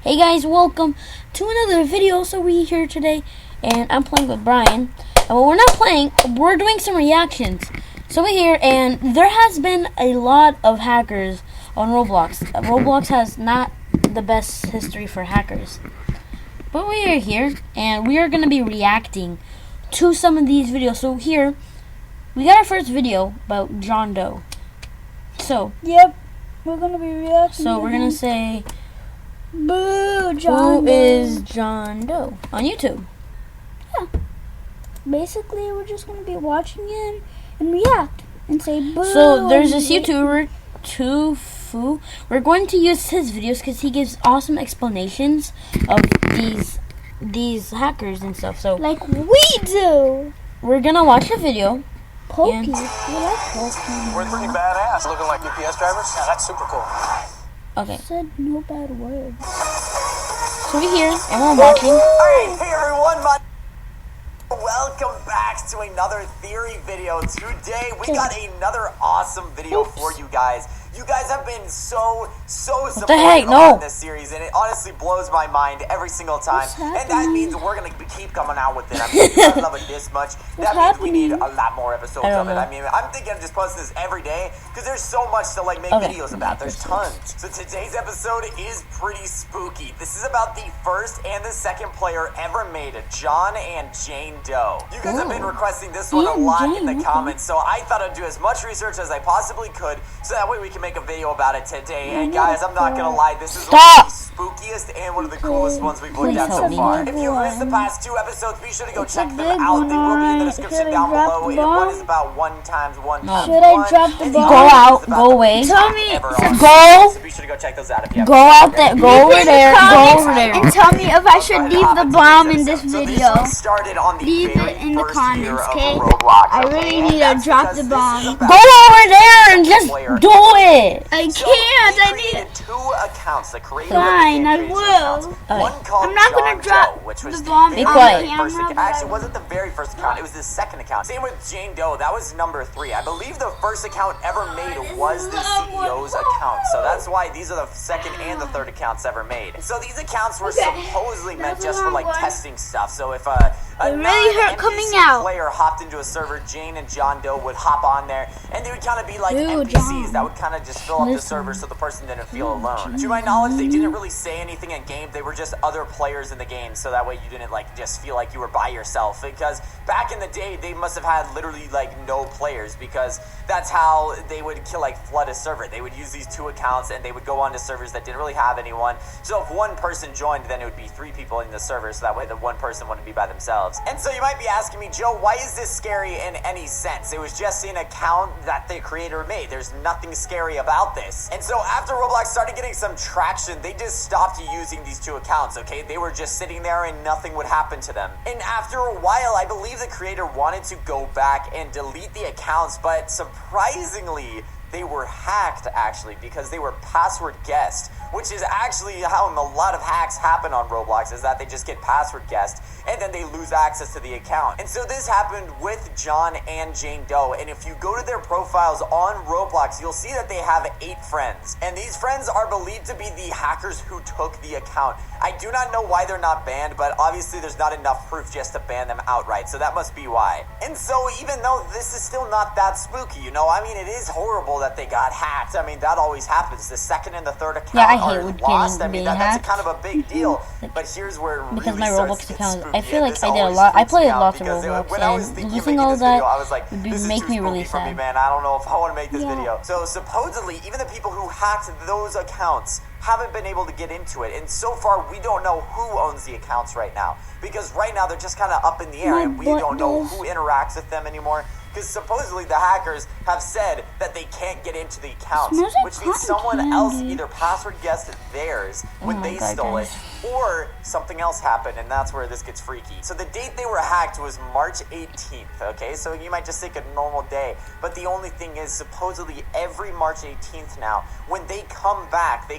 Hey guys, welcome to another video. So we're here today, and I'm playing with Brian. And when we're not playing, we're doing some reactions. So we're here, and there has been a lot of hackers on Roblox. Roblox has not the best history for hackers. But we are here, and we are going to be reacting to some of these videos. So here, we got our first video about John Doe. So, yep, we're going to be reacting. So we're going to say, boo, John Doe. Who is John Doe on YouTube? Yeah. Basically, we're just going to be watching him and react and say boo. So there's this YouTuber, Tufu. We're going to use his videos because he gives awesome explanations of these hackers and stuff. So like we do. We're gonna watch the video. Pokey. We like Pokey. We're pretty badass, looking like UPS drivers. Yeah, that's super cool. Okay. Said no bad words. So we're here and we're watching. Alright, hey everyone, welcome back to another theory video. Today we got another awesome video for you guys. You guys have been so supportive on this series, and it honestly blows my mind every single time. And that means we're gonna keep coming out with it. I mean, if you guys love it this much, that means we need a lot more episodes of it. I mean, I'm thinking of just posting this every day because there's so much to make videos about. There's tons. So today's episode is pretty spooky. This is about the first and the second player ever made, John and Jane Doe. You guys have been requesting this one a lot in the comments, so I thought I'd do as much research as I possibly could, so that way we can make a video about it today. And guys, I'm not gonna lie, this is one of the spookiest and one of the coolest ones we've looked at so far. If you missed the past two episodes, be sure to go check them out. They will be in the description down below. And one is about 1 times 1 times 1. Should I drop the bomb? Go out, go away. Tell me, go. So be sure to go check those out if you go out there, go over there, go over there. And tell me if I should leave the bomb in this video. Leave it in the comments, okay? I really need to drop the bomb. Go over there and just do it. I can't. I need 2 accounts. The creator Fine, I will. One called I'm not gonna drop which was the bomb the on very camera. first account. Actually, it wasn't the very first account. It was the second account. Same with Jane Doe. That was number 3. I believe the first account ever made was the CEO's account. So that's why these are the second and the third accounts ever made. And so these accounts were supposedly meant just for testing stuff. So if a non-NPC player hopped into a server, Jane and John Doe would hop on there, and they would kind of be like NPCs that would kind of just fill up the server so the person didn't feel alone. To my knowledge, they didn't really say anything in game. They were just other players in the game, so that way you didn't just feel like you were by yourself. Because back in the day, they must have had literally no players, because that's how they would flood a server. They would use these 2 accounts, and they would go on to servers that didn't really have anyone. So if one person joined, then it would be 3 people in the server, so that way the one person wouldn't be by themselves. And so you might be asking me, Joe, why is this scary in any sense? It was just an account that the creator made. There's nothing scary about this. And so after Roblox started getting some traction, they just stopped using these 2 accounts, okay? They were just sitting there and nothing would happen to them. And after a while, I believe the creator wanted to go back and delete the accounts, but surprisingly, they were hacked, actually, because they were password guessed, which is actually how a lot of hacks happen on Roblox, is that they just get password guessed, and then they lose access to the account. And so this happened with John and Jane Doe, and if you go to their profiles on Roblox, you'll see that they have 8 friends, and these friends are believed to be the hackers who took the account. I do not know why they're not banned, but obviously there's not enough proof just to ban them outright, so that must be why. And so even though this is still not that spooky, I mean, it is horrible that they got hacked. I mean, that always happens. The second and the third account are lost. I mean, that's kind of a big deal. But here's where it because really my starts Roblox to get account, spooky. I feel like This I did a always lot. I freaks me played out lots of because Roblox, when I was and thinking of losing making all this video, that I was like, would this is make too me really spooky for me, sad. man. I don't know if I want to make this video. So supposedly, even the people who hacked those accounts haven't been able to get into it, and so far we don't know who owns the accounts right now, because right now they're just kind of up in the air, and we don't know who interacts with them anymore, because supposedly the hackers have said that they can't get into the accounts, which means someone else either password guessed theirs when they stole it, or something else happened, and that's where this gets freaky. So the date they were hacked was March 18th, okay? So you might just think a normal day, but the only thing is, supposedly every March 18th now, when they come back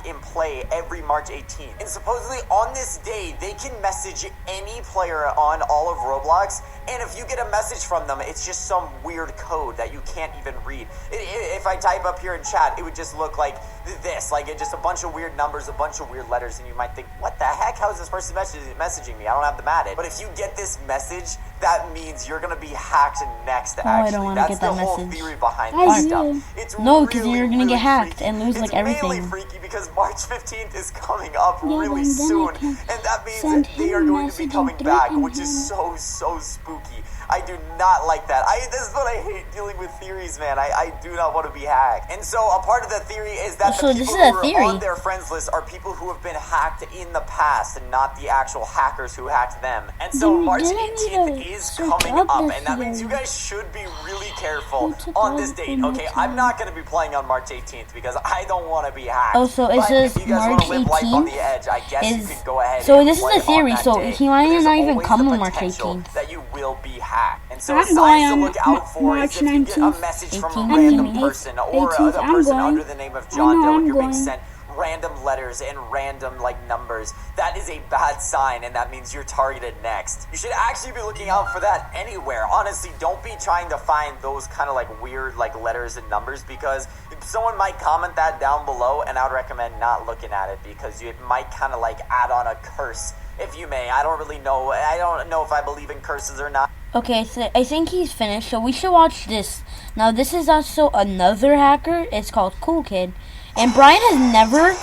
in play every March 18th. And supposedly on this day, they can message any player on all of Roblox, and if you get a message from them, it's just some weird code that you can't even read. If I type up here in chat, it would just look like this, like just a bunch of weird numbers, a bunch of weird letters, and you might think, what the heck? How is this person messaging me? I don't have them added. But if you get this message, that means you're gonna be hacked next. I don't want to get that That's the whole message. theory behind I this do. stuff. It's No, because really, you're gonna really get hacked freaky. and lose like It's mainly everything. freaky because March 15th is coming up Yeah, really then I soon, can and that means send that they him are a going to be message coming and back, threaten which is him. so spooky. I do not like that. This is what I hate dealing with theories, man. I do not want to be hacked. And so a part of the theory is that So the this people is a who theory. are on their friends list are people who have been hacked in the past and not the actual hackers who hacked them. And so Then March didn't we 18th go is search coming up up, the and that means you theory? guys should be really careful Who took on all this the date, things okay? I'm not going to be playing on March 18th because I don't want to be hacked. Oh, so it But says if you guys March want to live life on 18th the edge, I guess you is- could go ahead so and this is play a theory, on that so day. he might But there's not even always come the on March potential 18th. that you will be hacked. And so I'm signs going to on look out for March is if you get a 19th. message from a 18th. random I mean, person or 18th, a I'm person going. under the name of I John know Doe, I'm and you're being going. sent random letters and random numbers. That is a bad sign, and that means you're targeted next. You should actually be looking out for that anywhere. Honestly, don't be trying to find those kind of weird letters and numbers, because someone might comment that down below, and I would recommend not looking at it because it might kind of add on a curse, if you may. I don't really know. I don't know if I believe in curses or not. Okay, so I think he's finished, so we should watch this. Now, this is also another hacker. It's called Cool Kid. And Brian has never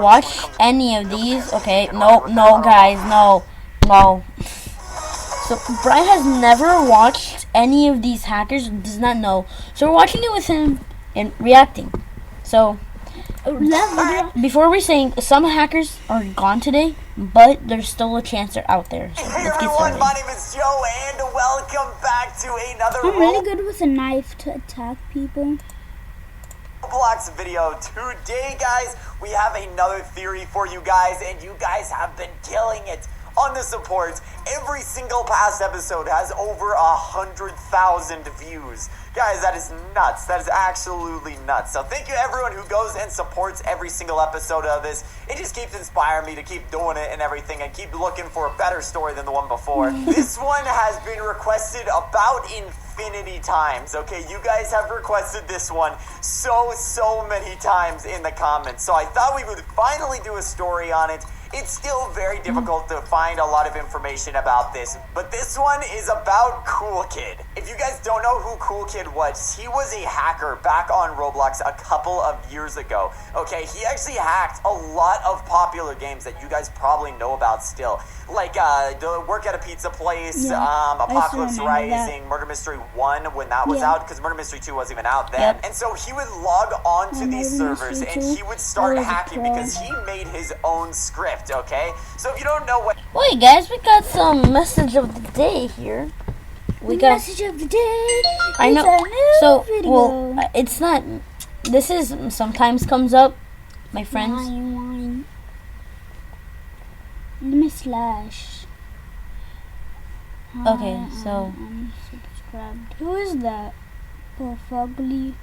watched any of these. Okay, no, guys, no. So, Brian has never watched any of these hackers, does not know. So, we're watching it with him and reacting. So, before we're saying, some hackers are gone today, but there's still a chance they're out there. So, Hey let's get everyone, started. my name is Joe, and welcome back to another I'm really good with a knife to attack people. Roblox video. Today, guys, we have another theory for you guys, and you guys have been killing it on the support. Every single past episode has over 100,000 views. Guys, that is nuts. That is absolutely nuts. So thank you everyone who goes and supports every single episode of this. It just keeps inspiring me to keep doing it and everything, and keep looking for a better story than the one before. This one has been requested about infinity times. Okay, you guys have requested this one so many times in the comments. So I thought we would finally do a story on it. It's still very difficult to find a lot of information about this, but this one is about Cool Kid. If you guys don't know who Cool Kid was, he was a hacker back on Roblox a couple of years ago. Okay, he actually hacked a lot of popular games that you guys probably know about still, like the Work at a Pizza Place, Apocalypse Rising, Murder Mystery 1 when that was out, because Murder Mystery 2 wasn't even out then. And so he would log on to these servers and he would start hacking because he made his own script. Okay, so if you don't know what, Wait, guys, we got some message of the day here. We got Message of the day. I know. It's a new So, video. well, it's not. This is sometimes comes up, my friends. Wine. Let me slash. Okay, so Subscribed. Who is that? Oh, fugly.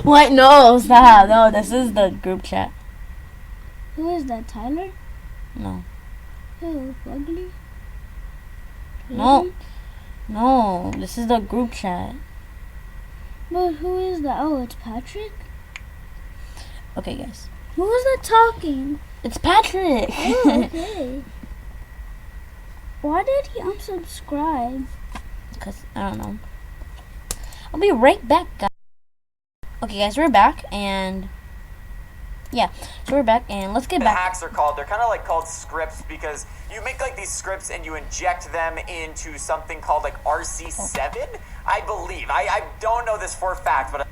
what? No, stop. No, this is the group chat. Who is that? Tyler? No, Oh, fugly. no, this is the group chat. But who is that? Oh, it's Patrick. Okay, guys, Who is that talking? it's Patrick. Oh, okay. Why did he unsubscribe? Because I don't know. I'll be right back, guys. Okay, guys, we're back, and yeah, so we're back, and let's get back. hacks are called, they're kind of called scripts, because you make these scripts and you inject them into something called RC7, I believe. I don't know this for a fact, but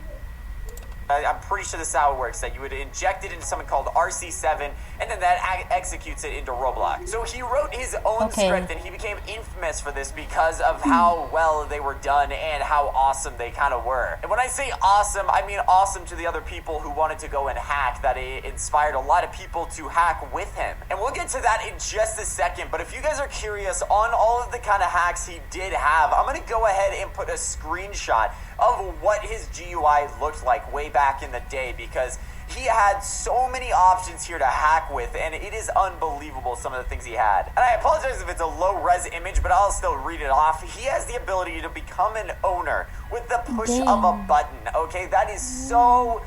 I'm pretty sure this is how it works, that you would inject it into something called RC7, and then that executes it into Roblox. So he wrote his own script, and he became infamous for this because of how well they were done and how awesome they kind of were. And when I say awesome, I mean awesome to the other people who wanted to go and hack, that it inspired a lot of people to hack with him. And we'll get to that in just a second, but if you guys are curious on all of the kind of hacks he did have, I'm going to go ahead and put a screenshot of what his GUI looked like way back in the day, because He had so many options here to hack with, and it is unbelievable some of the things he had. And I apologize if it's a low-res image, but I'll still read it off. He has the ability to become an owner with the push of a button, okay? That is so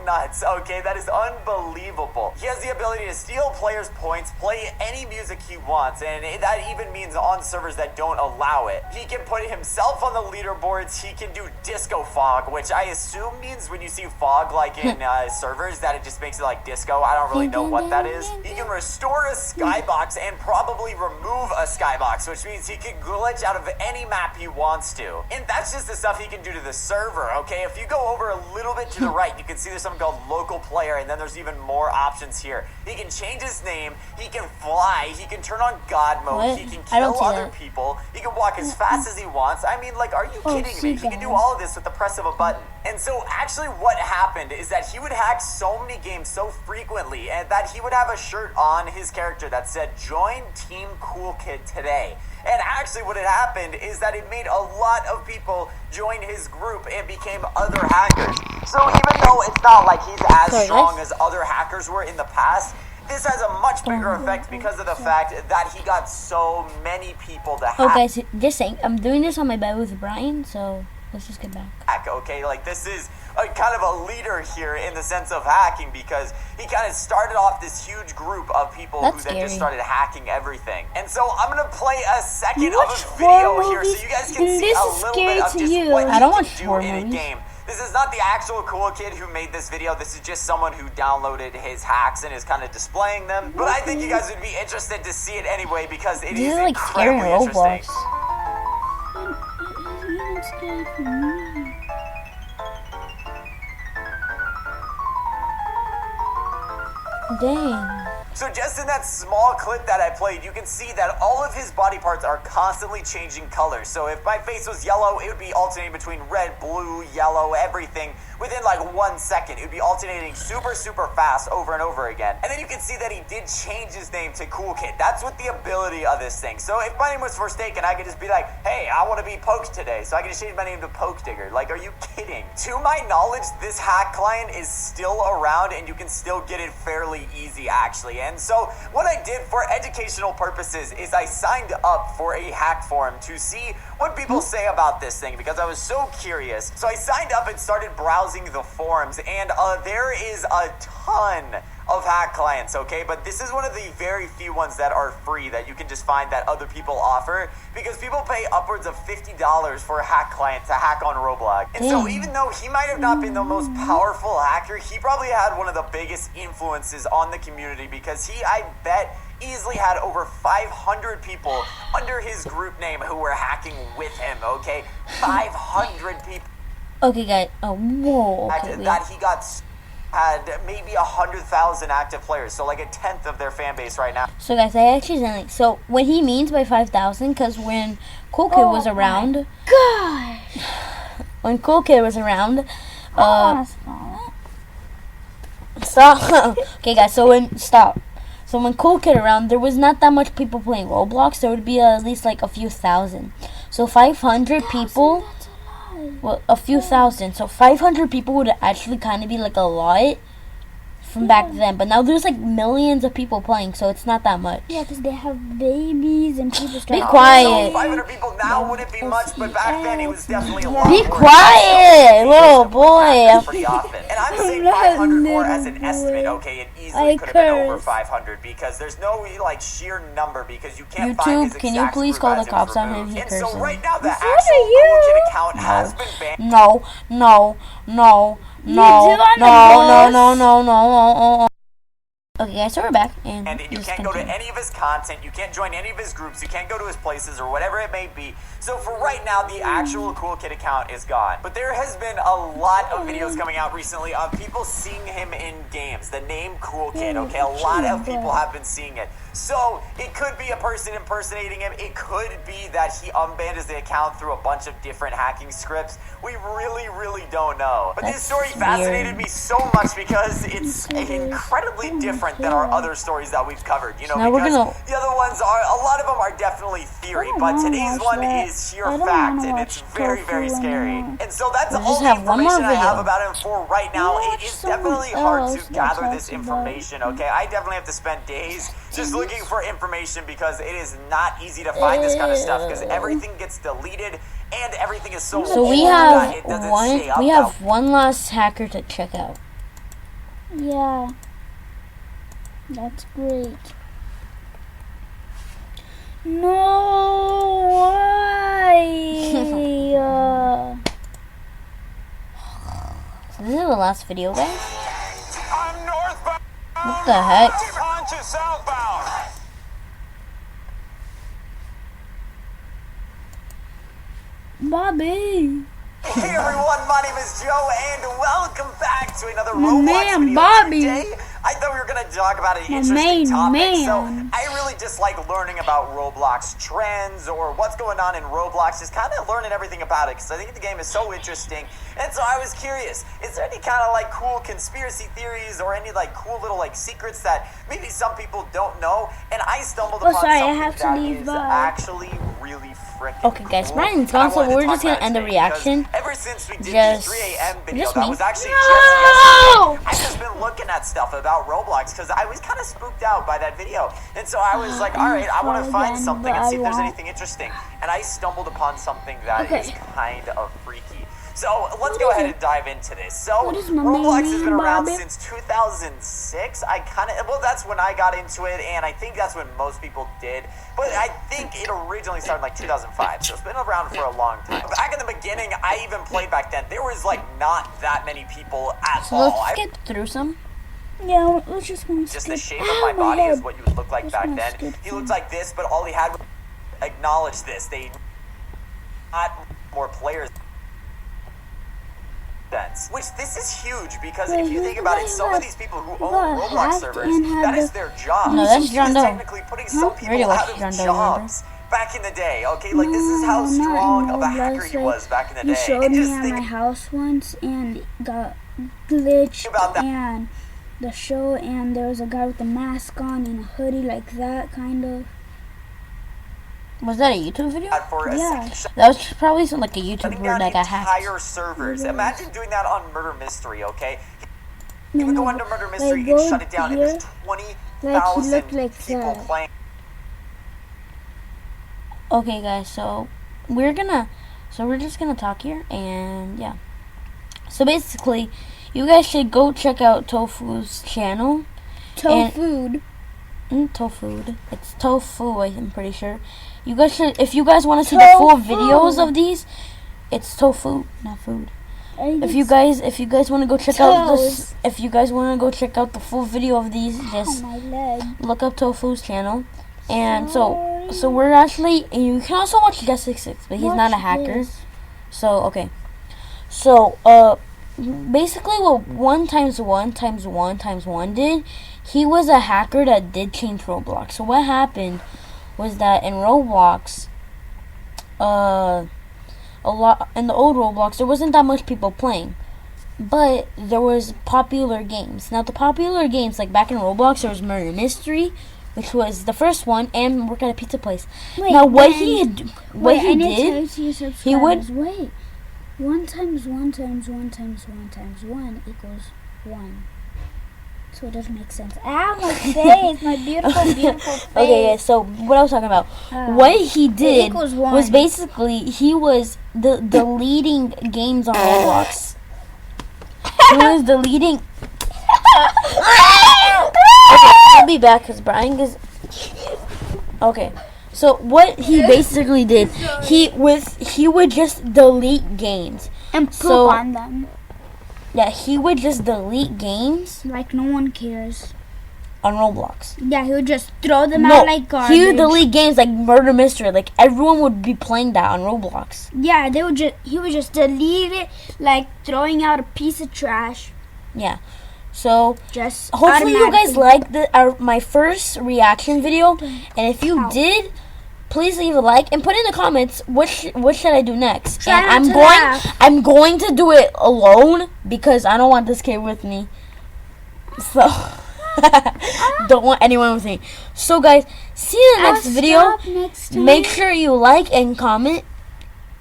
nuts, okay? That is unbelievable. He has the ability to steal players' points, play any music he wants, and that even means on servers that don't allow it. He can put himself on the leaderboards. He can do disco fog, which I assume means when you see fog like in servers that it just makes it like disco. I don't really know what that is. He can restore a skybox and probably remove a skybox, which means he can glitch out of any map he wants to. And that's just the stuff he can do to the server, okay? If you go over a little bit to the right, you can see there's something called local player, and then there's even more options here. He can change his name, he can fly, he can turn on God mode, What? he can I don't kill see other that. people, he can walk as fast as he wants. I mean, like, are you kidding me? He can do all of this with the press of a button. And so actually what happened is that he would hack so many games so frequently, and that he would have a shirt on his character that said, "Join Team Cool Kid today." And actually what had happened is that it made a lot of people join his group and became other hackers. So even though it's not like he's as strong as other hackers were in the past, this has a much bigger effect because of the fact that he got so many people to hack. Oh, guys, just saying, I'm doing this on my bed with Brian, so let's just get back. Okay, like this is a kind of a leader here in the sense of hacking, because he kind of started off this huge group of people who then just started hacking everything. And so I'm gonna play a second of a video here so you guys can see a little bit of just what I don't you watch can do horror in a movies. game. This is not the actual cool kid who made this video. This is just someone who downloaded his hacks and is kind of displaying them. But I think you guys would be interested to see it anyway, because it is like scary incredibly interesting. It's scary for me. Dang. So just in that small clip that I played, you can see that all of his body parts are constantly changing colors. So if my face was yellow, it would be alternating between red, blue, yellow, everything within like 1 second. It would be alternating super fast over and over again. And then you can see that he did change his name to Cool Kid. That's with the ability of this thing. So if my name was Forsaken, I could just be like, hey, I want to be Poked today. So I can just change my name to Poke Digger. Like, are you kidding? To my knowledge, this hack client is still around, and you can still get it fairly easy actually. And so what I did for educational purposes is I signed up for a hack forum to see what people say about this thing, because I was so curious. So I signed up and started browsing the forums, and there is a ton of hack clients, okay? But this is one of the very few ones that are free that you can just find that other people offer, because people pay upwards of $50 for a hack client to hack on Roblox. And so even though he might have not been the most powerful hacker, he probably had one of the biggest influences on the community, because he, I bet, easily had over 500 people under his group name who were hacking with him, okay? 500 people. Okay, guys. Oh, whoa. Okay, that he had maybe 100,000 active players, so like a tenth of their fan base right now. So, guys, I accidentally. So, what he means by 5,000, because when Cool Kid was around. God! When Cool Kid was around. Stop. Stop. Okay, guys, so when Cool Kid around, there was not that much people playing Roblox. There would be at least like a few thousand. So 500 people, well, a few thousand. So 500 people would actually kind of be like a lot from back then. But now there's like millions of people playing, so it's not that much. Yeah, because they have babies and people start. Be quiet. 500 people now wouldn't be much, but back then it was definitely a lot. Be more. quiet, little boy. Pretty often. And I'm saying 500 more as an estimate, okay? It easily could have been over 500, because there's no like sheer number, because you can't find his YouTube, can you exact please group call as the it was cops on him? removed. He And so cursing. right now the actual Cool Kid account has been banned. No. Okay, guys, so we're back, and you can't go to any of his content, you can't join any of his groups, you can't go to his places, or whatever it may be. So for right now, the actual Cool Kid account is gone. But there has been a lot of videos coming out recently of people seeing him in games. The name Cool Kid, okay? A lot of people have been seeing it. So it could be a person impersonating him. It could be that he unbanned the account through a bunch of different hacking scripts. We really don't know. But this story fascinated me so much because it's incredibly different different than our other stories that we've covered, you know, Now we're because gonna- the other ones are, a lot of them are definitely theory, but today's one is sheer fact, and it's very, very scary. And so that's We'll all just the have one more information I have video. about him for right now. It Watch is someone definitely hard else to that gather talks this about information, okay? I definitely have to spend days just looking for information because it is not easy to find this kind of stuff because everything gets deleted and everything is so So we old have that it doesn't stay up we that have one last hacker to check out. Yeah. That's great. No, why? So this is the last video, guys. I'm northbound. What the heck? Punch is southbound. Bobby. Hey everyone, my name is Joe, and welcome back to another My Roblox man, video. Bobby. Today, I thought we were going to talk about an My interesting main topic. So, man. I really just like learning about Roblox trends or what's going on in Roblox, just kind of learning everything about it, because I think the game is so interesting. And so I was curious, is there any kind of like cool conspiracy theories or any like cool little like secrets that maybe some people don't know? And I stumbled upon sorry, I something have to that leave, is bye. actually really freaking Okay, guys, cool. Brian's And I gone, so wanted to we're talk just gonna about it end the today reaction. because ever since we did Just- the 3 a.m. video, just that me. was actually No! just yesterday. I've just been looking at stuff about Roblox because I was kind of spooked out by that video. And so I was like, all right, I want to find Again, something and but see if there's I won't. anything interesting. And I stumbled upon something that is Okay. kind of freaky. So let's go ahead and dive into this. So What is my Roblox main has been around Bobby? since 2006. Well, that's when I got into it, and I think that's when most people did. But I think it originally started in like 2005, so it's been around for a long time. Back in the beginning, I even played back then. There was like not that many people at So all. let's I skip through some. Yeah, let's just just the shape of my body is what you would look like Just back wanna then. skip He some. looked like this, but all he had was acknowledge this. They not more players. Which this is huge because if you think about it, some of these people who own Roblox servers, that is their job. No, that's He John was Doe. technically putting some people Radio out watch of John Doe, jobs back in the day. Okay, like this is how strong of a hacker he was back in the You day. showed And me just at think my house once and got glitched about that. and the show and there was a guy with a mask on and a hoodie like that kind of. Was that a YouTube video? for a Yeah. second. That was probably some like a Shutting YouTuber down that got hacked. entire servers. Yes. Imagine doing that on Murder Mystery, okay? No, You would go no, into Murder like, Mystery go and shut it down, and there's here, 20,000 looked like people that. playing. Okay, guys, so we're just gonna talk here, and yeah. So basically, you guys should go check out Tofu's channel. Tofu. Tofu. It's Tofu, I'm pretty sure. You guys should, if you guys want to see the full Tofu. videos of these, it's Tofu, not food. If you guys want to go check out this, if you guys want to go check out the full video of these, just my leg. look up Tofu's channel. And so we're actually, and you can also watch Justice6, but he's not a Watch hacker. this. So okay. So basically what 1 times 1 times 1 times 1 did, he was a hacker that did change Roblox. So what happened was that in Roblox, a lot in the old Roblox there wasn't that much people playing, but there was popular games. Now the popular games, like back in Roblox, there was Murder Mystery, which was the first one, and Work at a Pizza Place. Wait, Now what and- he did, he would. Wait. 1 times 1 times 1 times 1 times 1 equals 1. So it doesn't make sense. Ow, my face, my beautiful, beautiful face. Okay, guys, so what I was talking about, what he did equals was 1. basically he was deleting games on Roblox. He was deleting. Okay, I'll be back because Brian is. Okay, so what he basically did, he would just delete games. And poop so- on them. Yeah, he would just delete games Like no one cares. on Roblox. Yeah, he would just throw them No, out like garbage. he would delete games like Murder Mystery. Like everyone would be playing that on Roblox. Yeah, he would just delete it like throwing out a piece of trash. Yeah. So Just hopefully you guys automatically. liked my first reaction video, and if you Ow. did, please leave a like and put in the comments what should I do next. Try and not to laugh. I'm going to do it alone because I don't want this kid with me. So Don't want anyone with me. So guys, see you in the next video. Stop next time. Make sure you like and comment.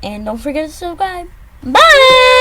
And don't forget to subscribe. Bye!